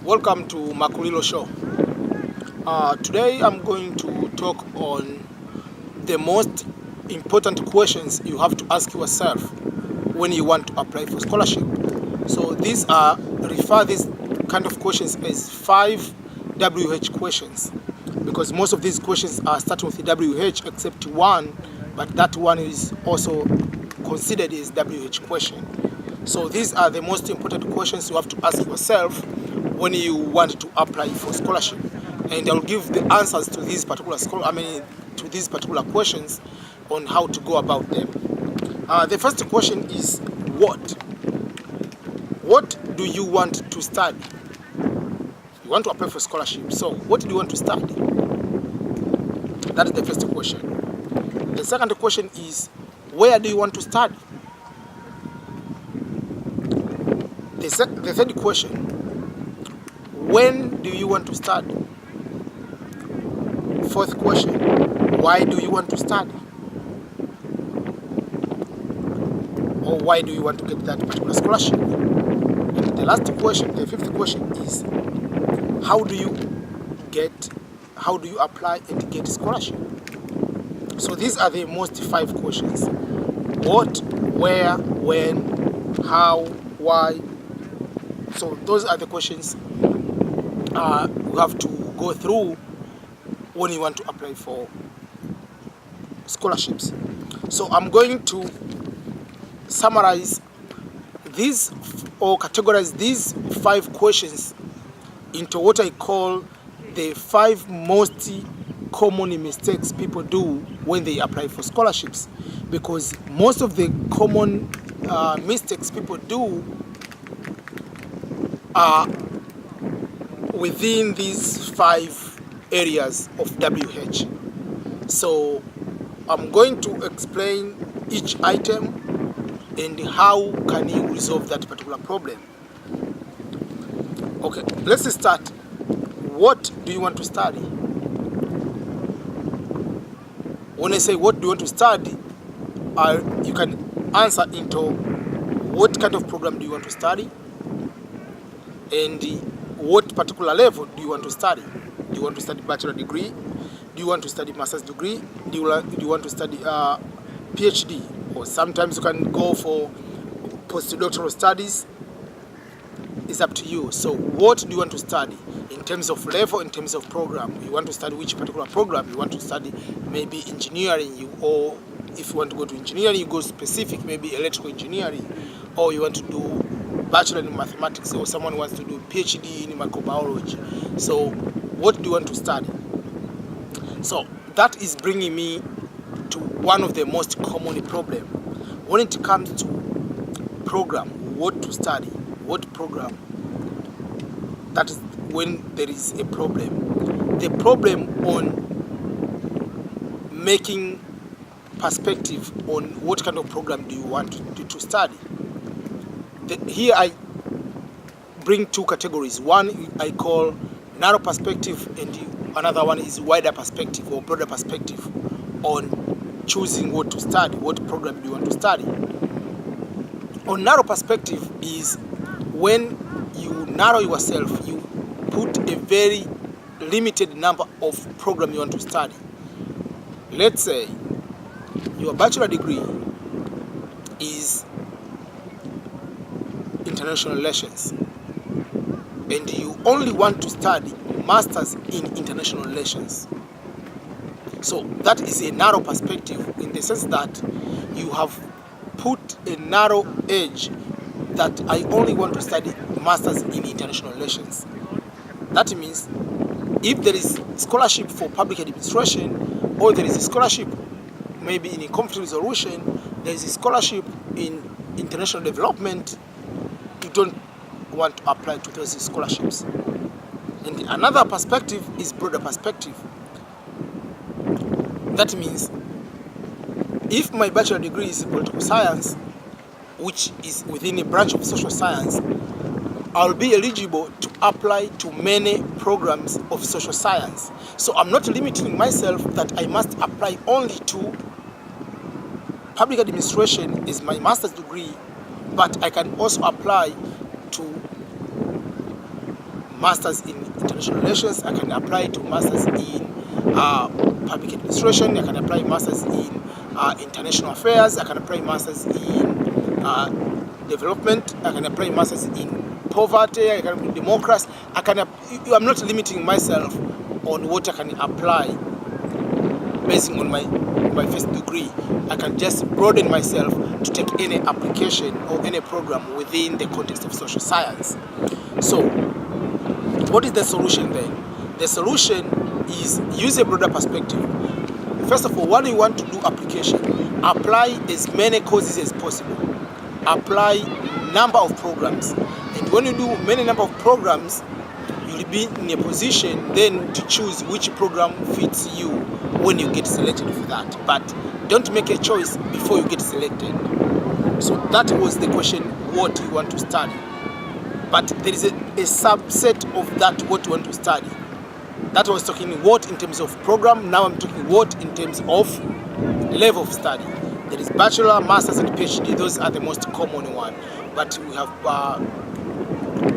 Welcome to MAKULILO show. Today I'm going to talk on the most important questions you have to ask yourself when you want to apply for scholarship. So these kind of questions as 5 WH questions, because most of these questions are starting with the WH except one, but that one is also considered as WH question. So these are the most important questions you have to ask yourself when you want to apply for scholarship, and I'll give the answers to these particular questions on how to go about them. The first question is what? What do you want to study? You want to apply for scholarship, so what do you want to study? That is the first question. The second question is where do you want to study? The third question, when do you want to study? Fourth question, why do you want to study? Or why do you want to get that particular scholarship? And the last question, the fifth question is how do you apply and get scholarship? So these are the most 5 questions. What, where, when, how, why. So those are the questions you have to go through when you want to apply for scholarships. So I'm going to summarize these or categorize these 5 questions into what I call the 5 most common mistakes people do when they apply for scholarships, because most of the common mistakes people do are within these 5 areas of WH. So I'm going to explain each item and how can you resolve that particular problem. Okay, let's start. What do you want to study? When I say what do you want to study, you can answer into what kind of program do you want to study, and what particular level do you want to study. Do you want to study bachelor degree? Do you want to study master's degree? Do you want to study PhD? Or sometimes you can go for postdoctoral studies. It's up to you. So what do you want to study in terms of level, in terms of program? You want to study which particular program? You want to study maybe engineering, or if you want to go to engineering, you go specific, maybe electrical engineering, or you want to do bachelor in mathematics, or someone wants to do PhD in microbiology. So what do you want to study? So that is bringing me to one of the most common problems when it comes to program, what to study, what program. That is when there is a problem. The problem on making perspective on what kind of program do you want to study. Here I bring 2 categories. One I call narrow perspective, and another one is wider perspective or broader perspective on choosing what to study, what program do you want to study. On narrow perspective is when you narrow yourself, you put a very limited number of programs you want to study. Let's say your bachelor degree is international relations, and you only want to study masters in international relations. So that is a narrow perspective, in the sense that you have put a narrow edge that I only want to study masters in international relations. That means if there is scholarship for public administration, or there is a scholarship maybe in a conflict resolution, there is a scholarship in international development, you don't want to apply to those scholarships. And another perspective is broader perspective. That means if my bachelor degree is in political science, which is within a branch of social science, I'll be eligible to apply to many programs of social science. So I'm not limiting myself that I must apply only to public administration is my master's degree, but I can also apply to Masters in International Relations. I can apply to Masters in Public Administration. I can apply Masters in International Affairs. I can apply Masters in Development. I can apply Masters in Poverty. I can be Democracy. I'm not limiting myself on what I can apply based on my first degree. I can just broaden myself to take any application or any program within the context of social science. So, what is the solution then? The solution is use a broader perspective. First of all, when you want to do application, apply as many courses as possible. Apply number of programs. And when you do many number of programs, you'll be in a position then to choose which program fits you when you get selected for that. But don't make a choice before you get selected. So that was the question, what you want to study. But there is a subset of that, what you want to study. That was talking what in terms of program. Now I'm talking what in terms of level of study. There is bachelor, master's, and PhD. Those are the most common one. But we have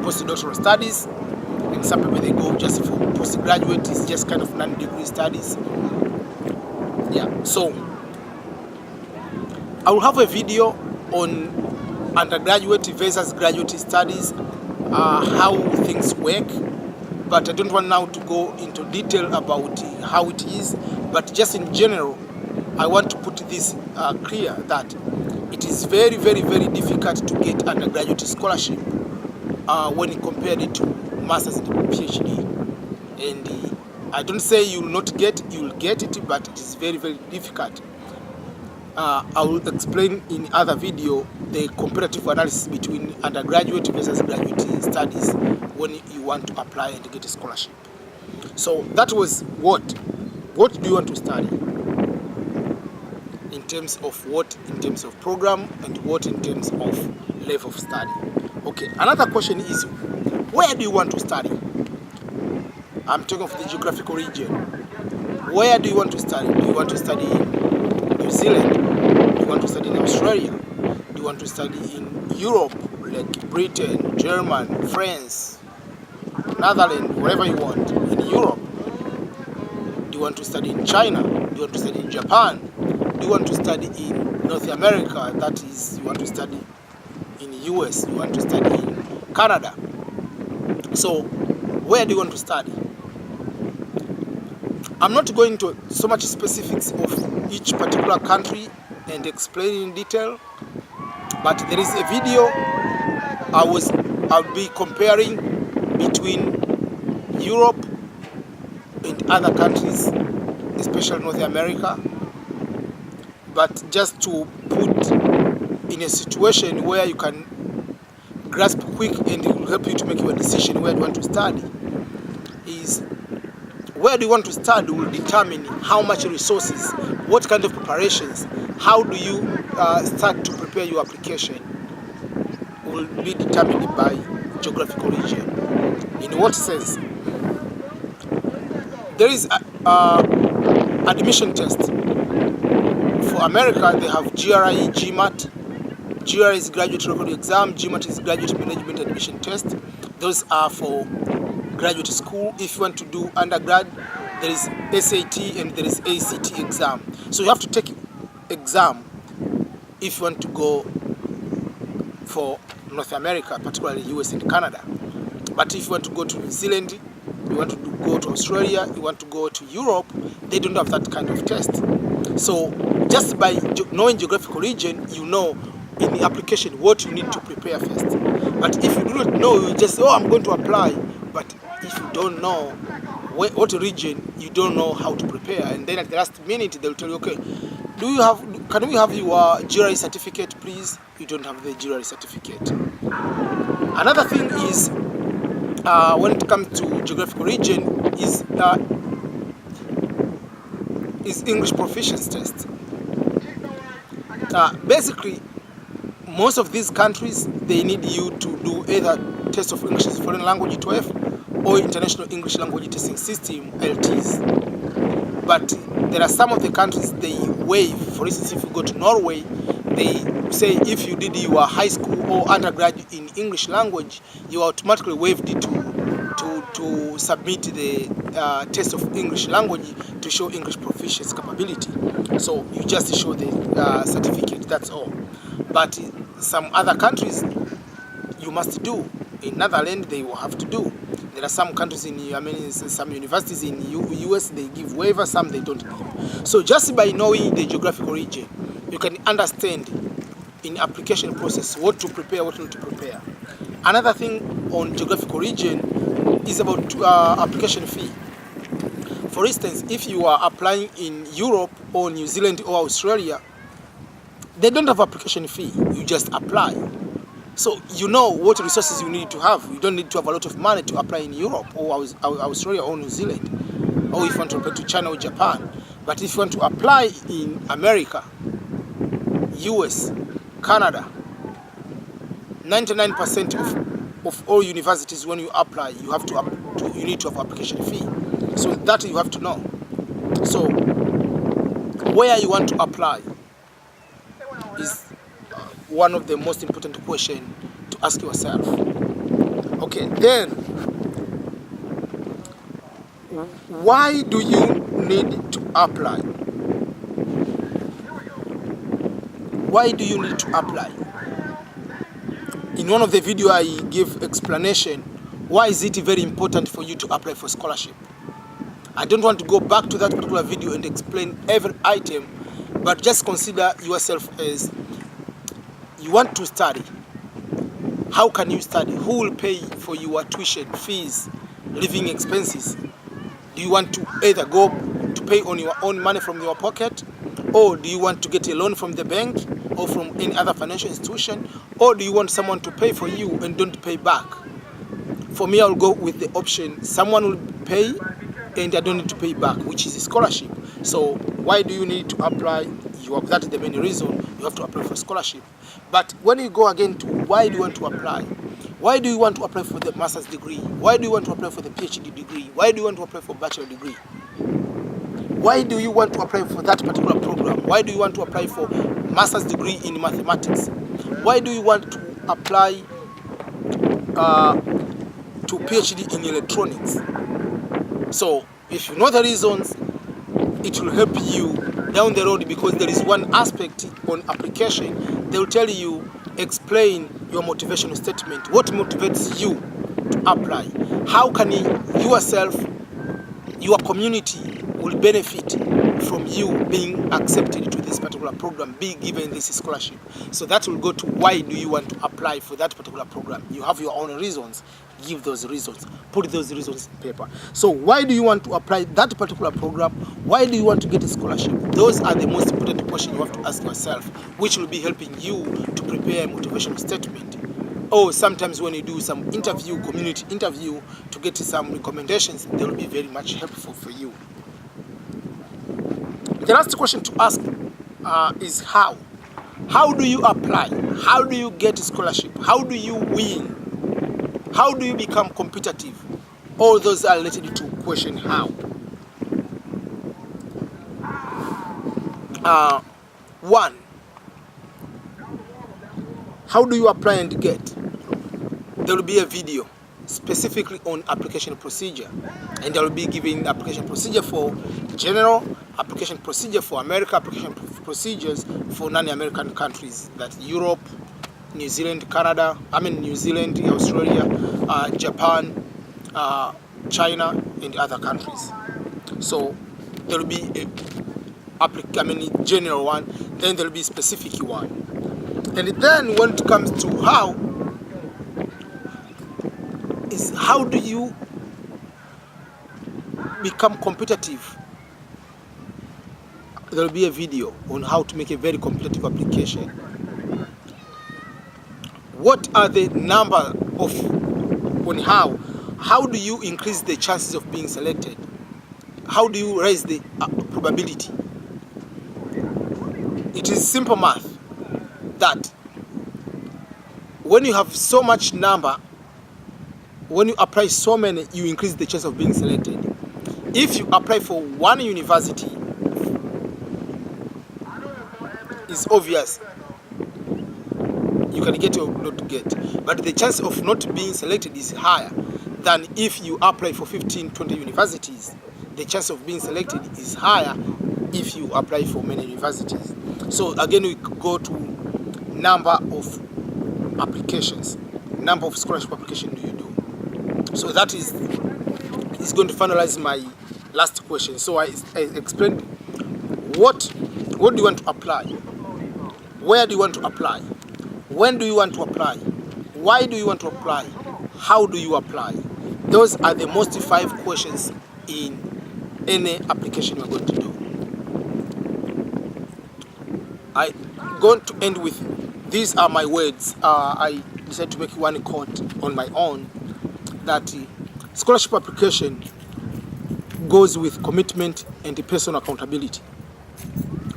postdoctoral studies, and some people they go just for postgraduate. It's just kind of non-degree studies. Yeah. So I will have a video on undergraduate versus graduate studies, how things work. But I don't want now to go into detail about how it is. But just in general, I want to put this clear that it is very, very, very difficult to get undergraduate scholarship when you compare it to master's and PhD. And I don't say you will not get, you will get it, but it is very, very difficult. I will explain in other video the comparative analysis between undergraduate versus graduate studies when you want to apply and get a scholarship. So that was what do you want to study? In terms of what, in terms of program, and what in terms of level of study. Okay, another question is, where do you want to study? I'm talking of the geographical region. Where do you want to study? Do you want to study in New Zealand? Do you want to study in Australia? Do you want to study in Europe, like Britain, Germany, France, Netherlands, wherever you want, in Europe? Do you want to study in China? Do you want to study in Japan? Do you want to study in North America? That is, you want to study in the US, you want to study in Canada. So, where do you want to study? I'm not going into so much specifics of each particular country and explain in detail, but there is a video I'll be comparing between Europe and other countries, especially North America, but just to put in a situation where you can grasp quick and it will help you to make your decision where you want to study. Is where do you want to study will determine how much resources, what kind of preparations, how do you start to prepare your application will be determined by geographical region. In what sense? There is admission test. For America, they have GRE, GMAT. GRE is graduate record exam, GMAT is graduate management admission test. Those are for graduate school. If you want to do undergrad, there is SAT and there is ACT exam. So you have to take exam if you want to go for North America, particularly US and Canada. But if you want to go to New Zealand, you want to go to Australia, you want to go to Europe, they don't have that kind of test. So just by knowing geographical region, you know in the application what you need to prepare first. But if you do not know, you just say, oh, I'm going to apply. But if you don't know what region, you don't know how to prepare. And then at the last minute, they'll tell you, okay, can we have your GRE certificate, please? You don't have the GRE certificate. Another thing is, when it comes to geographical region, is English proficiency test. Basically, most of these countries, they need you to do either test of English as foreign language 12 or International English Language Testing System, LTs. But there are some of the countries they waive. For instance, if you go to Norway, they say if you did your high school or undergraduate in English language, you are automatically waived to submit the test of English language to show English proficiency capability. So you just show the certificate, that's all. But some other countries you must do. In Netherlands they will have to do. There are some countries some universities in US they give waiver, some they don't give. So just by knowing the geographical region, you can understand in application process what to prepare, what not to prepare. Another thing on geographical region is about application fee. For instance, if you are applying in Europe or New Zealand or Australia, they don't have application fee. You just apply. So you know what resources you need to have. You don't need to have a lot of money to apply in Europe or Australia or New Zealand, or if you want to apply to China or Japan. But if you want to apply in America, US, Canada, 99% of all universities, when you apply, you need to have application fee. So that you have to know. So where you want to apply is one of the most important questions to ask yourself. Okay, then why do you need to apply? Why do you need to apply? In one of the videos I give explanation why is it very important for you to apply for scholarship. I don't want to go back to that particular video and explain every item, but just consider yourself as you want to study. How can you study? Who will pay for your tuition, fees, living expenses? Do you want to either go to pay on your own money from your pocket, or do you want to get a loan from the bank or from any other financial institution, or do you want someone to pay for you and don't pay back? For me, I'll go with the option someone will pay and I don't need to pay back, which is a scholarship. So why do you need to apply? That is the main reason you have to apply for scholarship. But when you go again to why do you want to apply? Why do you want to apply for the master's degree? Why do you want to apply for the PhD degree? Why do you want to apply for bachelor degree? Why do you want to apply for that particular program? Why do you want to apply for master's degree in mathematics? Why do you want to apply to PhD in electronics? So if you know the reasons, it will help you down the road, because there is one aspect on application. They will tell you, explain your motivational statement. What motivates you to apply? How can yourself, your community will benefit from you being accepted to this particular program, being given this scholarship? So that will go to why do you want to apply for that particular program. You have your own reasons. Give those reasons. Put those reasons in paper. So why do you want to apply that particular program? Why do you want to get a scholarship? Those are the most important questions you have to ask yourself, which will be helping you to prepare a motivational statement. Or sometimes when you do some interview, community interview, to get some recommendations, they will be very much helpful for you. The last question to ask is how. How do you apply? How do you get a scholarship? How do you win? How do you become competitive? All those are related to question how. One, how do you apply and get? There will be a video specifically on application procedure, and I will be giving application procedure for general, application procedure for America, application procedures for non-American countries, that Europe, New Zealand, Canada, New Zealand, Australia, Japan, China, and other countries. So there will be a general one, then there will be specific one. And then when it comes to how, is how do you become competitive? There will be a video on how to make a very competitive application. What are the number of on how do you increase the chances of being selected? How do you raise the probability? It is simple math that when you have so much number, when you apply so many, you increase the chance of being selected. If you apply for one university, it's obvious you can get or not get, but the chance of not being selected is higher than if you apply for 15, 20 universities. The chance of being selected is higher if you apply for many universities. So again, we go to number of applications. Number of scholarship application do you do? So that is going to finalize my last question. So I explained what do you want to apply, where do you want to apply, when do you want to apply, why do you want to apply, how do you apply. Those are the most 5 questions in any application you're going to do. I'm going to end with, these are my words. I decided to make one quote on my own, that scholarship application goes with commitment and personal accountability.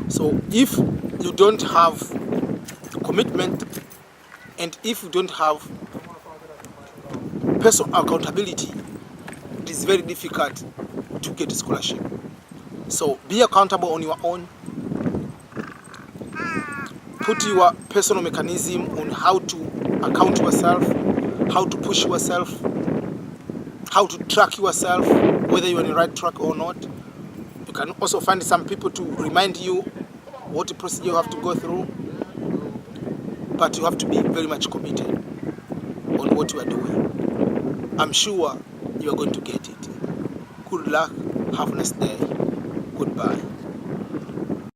So if you don't have commitment and if you don't have personal accountability, it is very difficult to get a scholarship. So be accountable on your own. Put your personal mechanism on how to account yourself, how to push yourself, how to track yourself, whether you're on the right track or not. You can also find some people to remind you what procedure you have to go through, but you have to be very much committed on what you are doing. I'm sure you are going to get it. Good luck. Have a nice day. Goodbye.